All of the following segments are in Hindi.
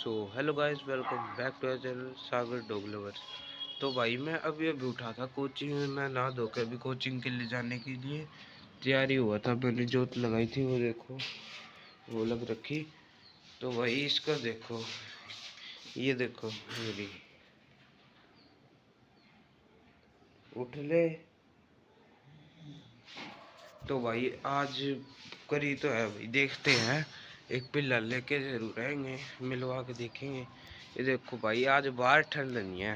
So hello guys, welcome back to our channel Sagar dog lovers. तो भाई मैं अभी अभी उठा था कोचिंग में, मैं नहा धो के अभी कोचिंग के लिए जाने के लिए तैयारी हुआ था। मैंने जोत लगाई थी, वो देखो वो लग रखी। तो भाई इसका देखो, ये देखो मेरी उठ ले। तो भाई आज करी तो है भाई, देखते हैं। एक पिल्ला लेके जरूर आएंगे, मिलवा के देखेंगे। ये देखो भाई, आज बाहर ठंड नहीं है,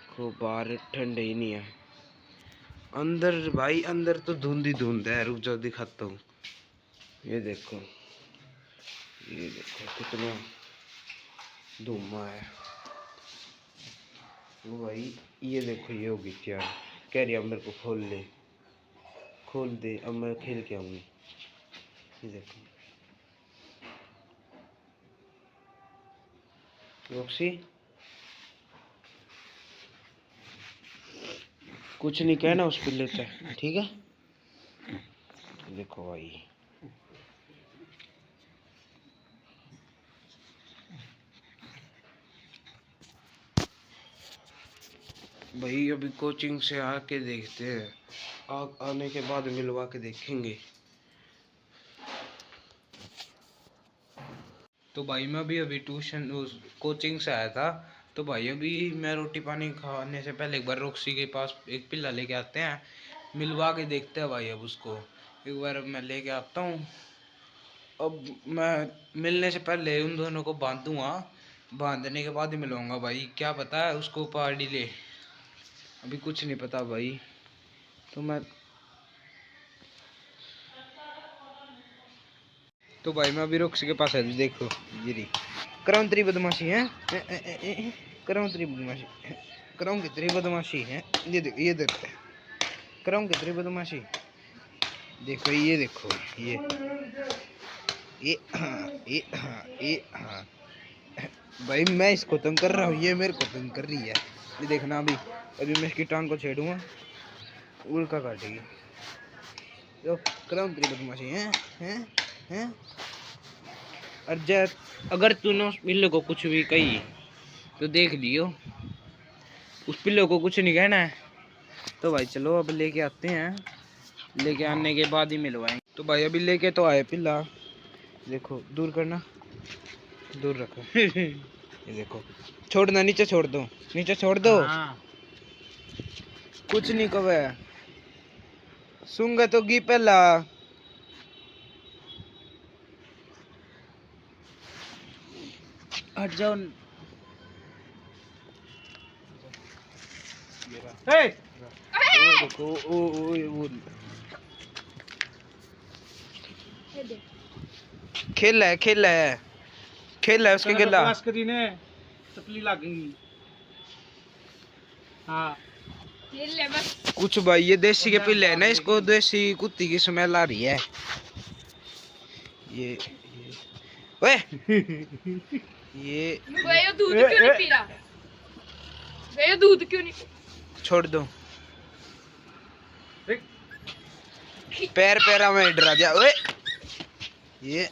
खूब बाहर ठंड ही नहीं है। अंदर भाई, अंदर तो धुंध ही धुंध है। रुक जाओ दिखाता हूँ। ये देखो, ये देखो कितना धुआं है वो भाई। ये देखो, ये होगी तैयार। कह रही अब मेरे को खोल ले, खोल दे, अब मैं खेल के आऊंगी। ये देखो रॉक्सी, कुछ नहीं कहना उस पिल्ले से, ठीक है। देखो भाई अभी कोचिंग से आके देखते हैं, आने के बाद मिलवा के देखेंगे। तो भाई मैं भी अभी ट्यूशन उस कोचिंग से आया था। तो भाई अभी मैं रोटी पानी खाने से पहले एक बार रॉक्सी के पास एक पिल्ला लेके आते हैं, मिलवा के देखते हैं भाई। अब उसको एक बार मैं लेके आता हूँ। अब मैं मिलने से पहले उन दोनों को बांधूंगा, बांधने के बाद ही मिलवाऊंगा भाई। क्या पता है उसको पार्टी ले, अभी कुछ नहीं पता भाई। तो मैं अभी रॉक्सी के पास है। देखो ये रही करौंतरी बदमाशी है, करौंतरी बदमाशी, कराऊं कितनी बदमाशी है। ये देखो, ये देखो कराऊं कितनी बदमाशी। देखो ये देखो, ये हाँ, ये हाँ भाई। मैं इसको तंग कर रहा हूँ, ये मेरे को तंग कर रही है। ये देखना अभी, अभी मैं इसकी टांग को छेड़ूंगा, उल्का काटेगी। तो कराऊं तेरी बदमाशी हैं। अगर तूने उस पिल्ले को कुछ भी कही तो देख लियो, उस पिल्ले को कुछ नहीं कहना है। तो भाई चलो अब लेके आते हैं, लेके आने के बाद ही मिलवाएंगे। तो भाई अभी लेके तो आए पिल्ला। देखो दूर करना, दूर रखो। ये देखो, छोड़ना, नीचे छोड़ दो, नीचे छोड़ दो। हाँ। कुछ नहीं कवे, सुंगा तो गी पहला। हट जाओ। हे देखो, ओ खेल है, खेल है, खेल है उसके गिला। चपली लगेगी। हाँ कुछ भाई, ये देसी के पिल्ले है ना, इसको देसी कुत्ती की स्मेल आ रही है। ये ओए ये दूध क्यों नहीं पी रहा? दूध क्यों नहीं? छोड़ दो, पैर पैरा में डरा दिया। ओए ये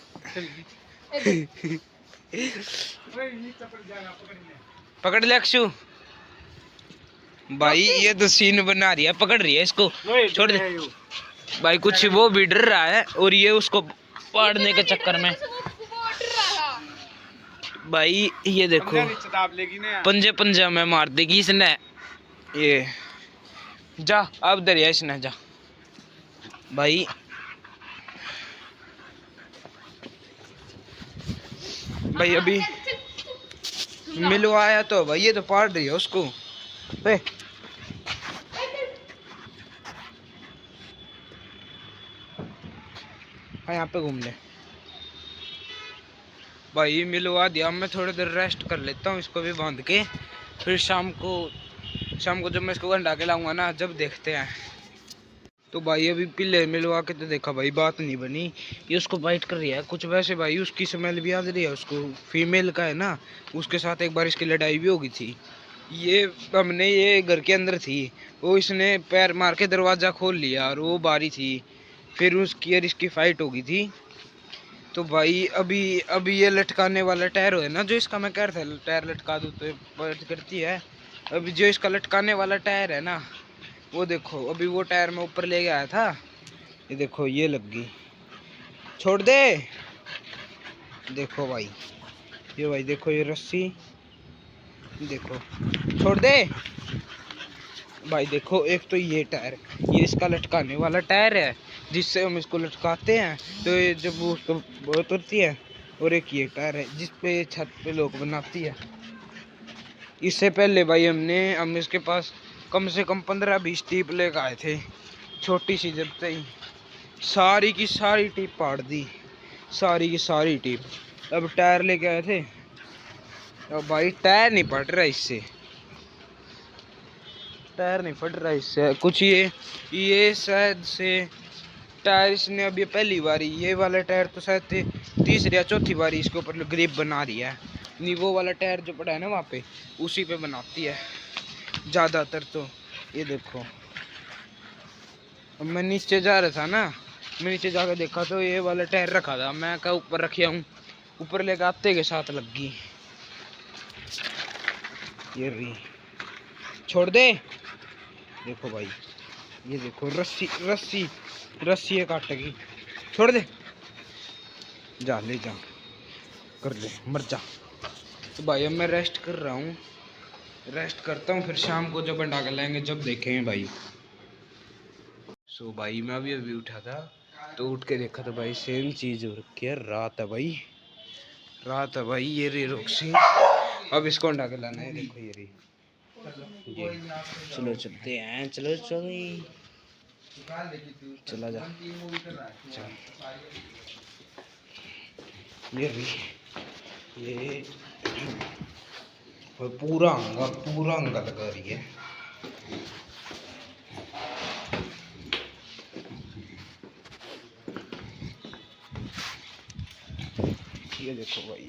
पकड़ ले अक्षु भाई। ये तो सीन बना रही है, पकड़ रही है इसको, छोड़ दे भाई। कुछ वो भी डर रहा है, और ये उसको पाड़ने के चक्कर में भाई। ये देखो, पंजे पंजा में मार देगी इसने। ये जा, अब दरिया इसने जा भाई। भाई अभी मिलवाया तो भाई, ये तो पाड़ रही है उसको। हाँ यहाँ पे घूम ले भाई। मिलवा दिया, मैं थोड़ी देर रेस्ट कर लेता हूँ इसको भी बांध के। फिर शाम को जब मैं इसको अंडा के लाऊंगा ना, जब देखते हैं। तो भाई अभी पिल्ले मिलवा के तो देखा भाई, बात नहीं बनी। ये उसको बाइट कर रही है कुछ, वैसे भाई उसकी स्मेल भी आ रही है उसको। फीमेल का है ना, उसके साथ एक बार इसकी लड़ाई भी होगी थी। ये घर के अंदर थी, वो इसने पैर मार के दरवाज़ा खोल लिया और वो बारी थी। फिर उसकी और इसकी फाइट हो गई थी। तो भाई अभी अभी ये लटकाने वाला टायर है ना, जो इसका मैं कह रहा था टायर लटका दूँ तो पलट करती है। अभी जो इसका लटकाने वाला टायर है ना, वो देखो अभी वो टायर मैं ऊपर ले गया था, ये देखो ये लग गई। छोड़ दे। देखो भाई, ये भाई देखो ये रस्सी, देखो छोड़ दे भाई। देखो एक तो ये टायर, ये इसका लटकाने वाला टायर है जिससे हम इसको लटकाते हैं तो ये जब वो उसको उतरती है। और एक ये टायर है जिस पे छत पे लोग बनाती है। इससे पहले भाई हम इसके पास कम से कम 15-20 टीप लेकर आए थे, छोटी सी जब से ही सारी की सारी टीप पाड़ दी, सारी की सारी टीप। अब टायर लेके आए थे, अब भाई टायर नहीं पड़ रहा इससे, टायर नहीं फट रहा इससे कुछ। ये शायद से टायर इसने अभी पहली बारी, ये वाला टायर तो शायद तीसरी या चौथी बारी इसके ऊपर ग्रिप बना रही है। नहीं वो वाला टायर जो पड़ा है ना वहाँ पे, उसी पे बनाती है ज़्यादातर। तो ये देखो, अब मैं नीचे जा रहा था ना, मैं नीचे जाकर देखा तो ये वाला टायर रखा था, मैं क्या ऊपर रखिया हूँ, ऊपर लेकर आते के साथ लग गई। ये रही, छोड़ दे। देखो भाई, ये देखो रस्सी रस्सी रस्सी है काटेगी, छोड़ दे, जा ले जा, कर ले, मर जा। तो भाई अब मैं रेस्ट कर रहा हूँ, रेस्ट करता हूँ, फिर शाम को जब अंडा कर लेंगे जब देखेंगे भाई। सो भाई मैं अभी अभी उठा था, तो उठ के देखा तो भाई सेम चीज़ हो रखी है। रात है भाई, रात है भाई। ये रे रोक्सी, अब इसको अंडा के लाना है। देखो ये रही, चलो चलते हैं, चलो चलो चला जा। ये भी, ये पूरा अंगा लगा रही है। ये देखो भाई,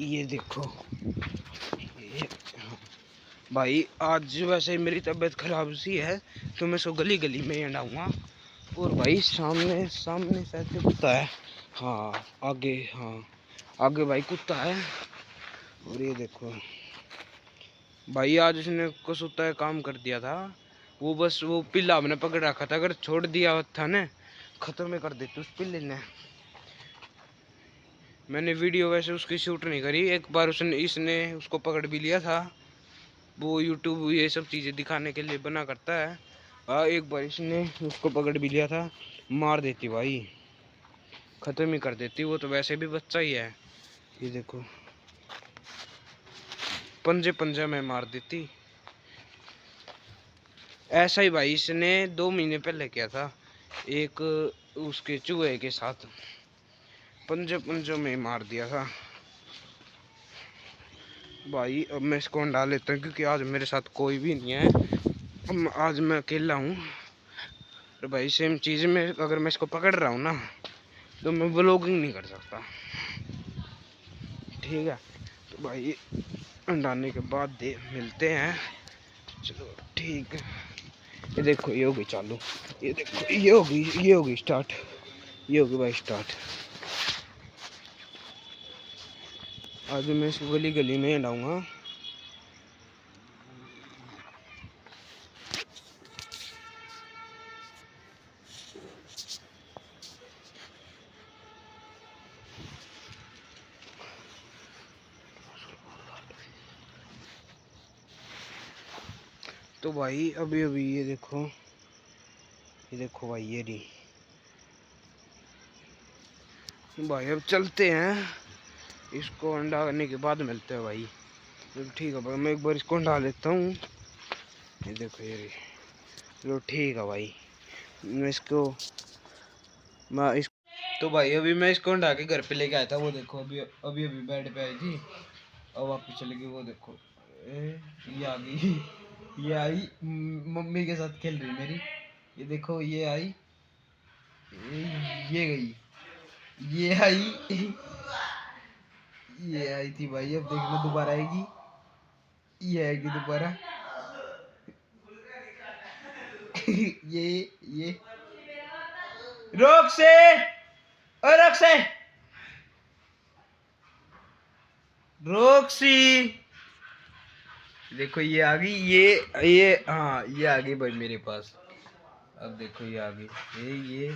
ये देखो ये भाई। आज वैसे मेरी तबीयत खराब सी है तो मैं सो गली गली में अंडाऊंगा। और भाई सामने सामने शायद कुत्ता है, हाँ आगे, हाँ आगे भाई कुत्ता है। और ये देखो भाई, आज उसने कुत्ता है काम कर दिया था। वो बस वो पिल्ला हमने पकड़ रखा था, अगर छोड़ दिया था ना खत्म कर देते उस पिल्ले ने। मैंने वीडियो वैसे उसकी शूट नहीं करी, एक बार इसने उसको पकड़ भी लिया था। वो यूट्यूब ये सब चीज़ें दिखाने के लिए बना करता है। हाँ एक बार इसने उसको पकड़ भी लिया था, मार देती भाई, ख़त्म ही कर देती। वो तो वैसे भी बच्चा ही है। ये देखो पंजे पंजे में मार देती। ऐसा ही भाई इसने 2 महीने पहले किया था एक उसके चूहे के साथ, पंजे पंजों में मार दिया था भाई। अब मैं इसको अंडा लेता हूँ क्योंकि आज मेरे साथ कोई भी नहीं है, आज मैं अकेला हूँ। तो भाई सेम चीज़ में अगर मैं इसको पकड़ रहा हूँ ना तो मैं व्लॉगिंग नहीं कर सकता, ठीक है। तो भाई अंडाने के बाद मिलते हैं, चलो ठीक है। ये देखो ये होगी चालू, ये देखो ये होगी स्टार्ट, ये होगी भाई स्टार्ट। आज मैं इसको गली गली में अंडाऊंगा। तो भाई अभी अभी ये देखो भाई ये रही भाई। अब चलते हैं, इसको अंडा करने के बाद मिलते हैं भाई। ठीक है भाई, मैं एक बार इसको अंडा लेता हूँ। ये देखो ये रही, चलो ठीक है भाई। मैं इस तो भाई अभी मैं इसको अंडा के घर पे लेके आया था। वो देखो अभी अभी अभी बेड पे आई थी, अब वापस चली गई। वो देखो ये आ गई, ये आई मम्मी के साथ खेल रही मेरी। ये देखो ये आई, ये गई, ये आई, ये आई थी भाई। अब देखना दोबारा आएगी, ये आएगी दोबारा। ये रोक से, रोक रॉक्सी देखो ये आ गई, ये हाँ ये आ गई भाई मेरे पास। अब देखो ये आ गई,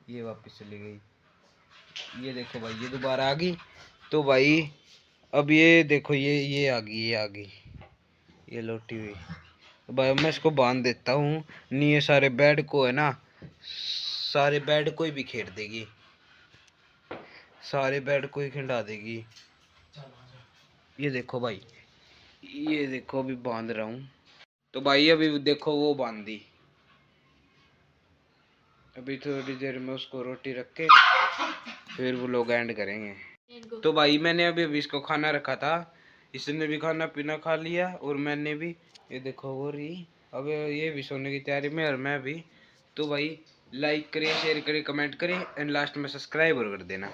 ये वापस चली गई। ये देखो भाई ये दोबारा आ गई। तो भाई अब ये देखो ये आ गई, ये आ गई, ये लौटी हुई। तो भाई मैं इसको बांध देता हूँ, नहीं ये सारे बेड को है ना, सारे बेड को ही भी खेड़ देगी, सारे बेड को ही खिंडा देगी। ये देखो भाई, ये देखो अभी बांध रहा हूँ। तो भाई अभी देखो वो बांध दी। अभी थोड़ी देर में उसको रोटी रख के फिर वो लोग एंड करेंगे। तो भाई मैंने अभी इसको खाना रखा था, इसने भी खाना पीना खा लिया और मैंने भी। ये देखो वो रही, अब ये भी सोने की तैयारी में और मैं भी। तो भाई लाइक करें, शेयर करें, कमेंट करें एंड लास्ट में सब्सक्राइब कर देना।